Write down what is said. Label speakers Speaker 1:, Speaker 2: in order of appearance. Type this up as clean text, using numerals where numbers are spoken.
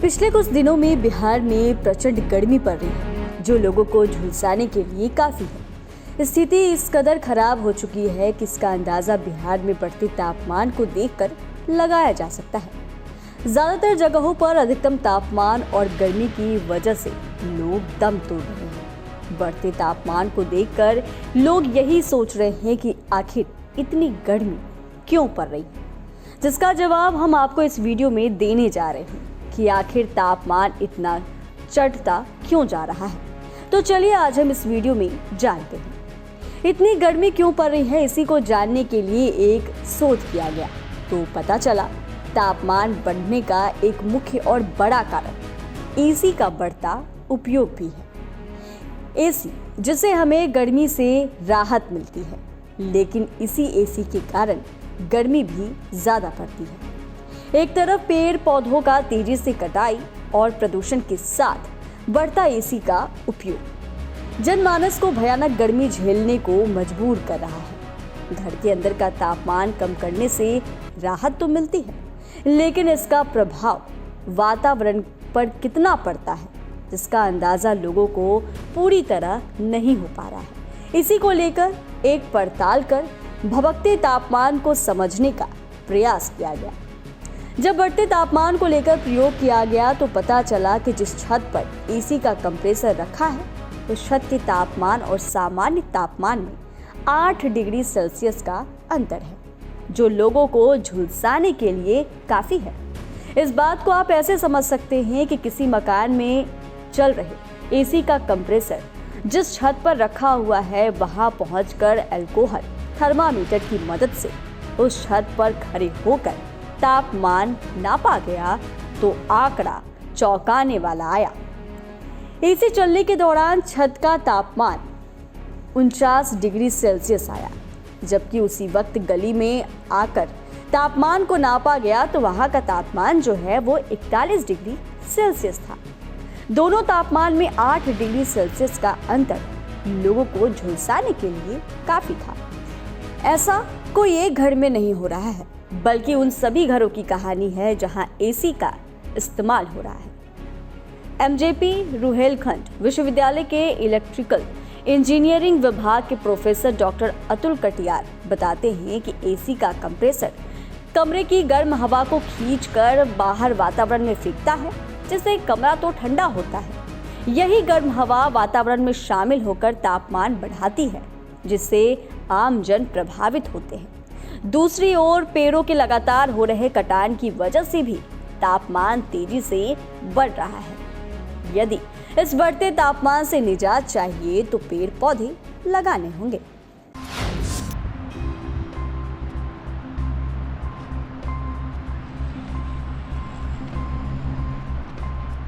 Speaker 1: पिछले कुछ दिनों में बिहार में प्रचंड गर्मी पड़ रही है, जो लोगों को झुलसाने के लिए काफी है। स्थिति इस कदर खराब हो चुकी है कि इसका अंदाजा बिहार में बढ़ते तापमान को देखकर लगाया जा सकता है। ज्यादातर जगहों पर अधिकतम तापमान और गर्मी की वजह से लोग दम तोड़ रहे हैं। बढ़ते तापमान को देखकर लोग यही सोच रहे हैं कि आखिर इतनी गर्मी क्यों पड़ रही है, जिसका जवाब हम आपको इस वीडियो में देने जा रहे हैं कि आखिर तापमान इतना चढ़ता क्यों जा रहा है। तो चलिए आज हम इस वीडियो में जानते हैं इतनी गर्मी क्यों पड़ रही है। इसी को जानने के लिए एक शोध किया गया तो पता चला तापमान बढ़ने का एक मुख्य और बड़ा कारण एसी का बढ़ता उपयोग भी है। एसी जिससे हमें गर्मी से राहत मिलती है, लेकिन इसी एसी के कारण गर्मी भी ज्यादा पड़ती है। एक तरफ पेड़ पौधों का तेजी से कटाई और प्रदूषण के साथ बढ़ता एसी का उपयोग जनमानस को भयानक गर्मी झेलने को मजबूर कर रहा है। घर के अंदर का तापमान कम करने से राहत तो मिलती है, लेकिन इसका प्रभाव वातावरण पर कितना पड़ता है, जिसका अंदाजा लोगों को पूरी तरह नहीं हो पा रहा है। इसी को लेकर एक पड़ताल कर भभकते तापमान को समझने का प्रयास किया गया। जब बढ़ते तापमान को लेकर प्रयोग किया गया तो पता चला कि जिस छत पर एसी का कंप्रेसर रखा है, तो छत के तापमान और सामान्य तापमान में 8 डिग्री सेल्सियस का अंतर है, जो लोगों को झुलसाने के लिए काफी है। इस बात को आप ऐसे समझ सकते हैं कि किसी मकान में चल रहे एसी का कंप्रेसर जिस छत पर रखा हुआ है, वहां पहुंचकर अल्कोहल थर्मामीटर की मदद से उस छत पर खड़े होकर तापमान नापा गया तो आंकड़ा चौंकाने वाला आया। एसी चलने के दौरान छत का तापमान 49 डिग्री सेल्सियस आया, जबकि उसी वक्त गली में आकर तापमान को नापा गया तो वहां का तापमान जो है वो 41 डिग्री सेल्सियस था। दोनों तापमान में 8 डिग्री सेल्सियस का अंतर लोगों को झुलसाने के लिए काफी था। ऐसा कोई एक घर में नहीं हो रहा है, बल्कि उन सभी घरों की कहानी है जहां एसी का इस्तेमाल हो रहा है। एमजेपी रुहेलखंड विश्वविद्यालय के इलेक्ट्रिकल इंजीनियरिंग विभाग के प्रोफेसर डॉक्टर अतुल कटियार बताते हैं कि एसी का कंप्रेसर कमरे की गर्म हवा को खींचकर बाहर वातावरण में फेंकता है, जिससे कमरा तो ठंडा होता है। यही गर्म हवा वातावरण में शामिल होकर तापमान बढ़ाती है, जिससे आम जन प्रभावित होते हैं। दूसरी ओर पेड़ों के लगातार हो रहे कटान की वजह से भी तापमान तेजी से बढ़ रहा है। यदि इस बढ़ते तापमान से निजात चाहिए तो पेड़ पौधे लगाने होंगे।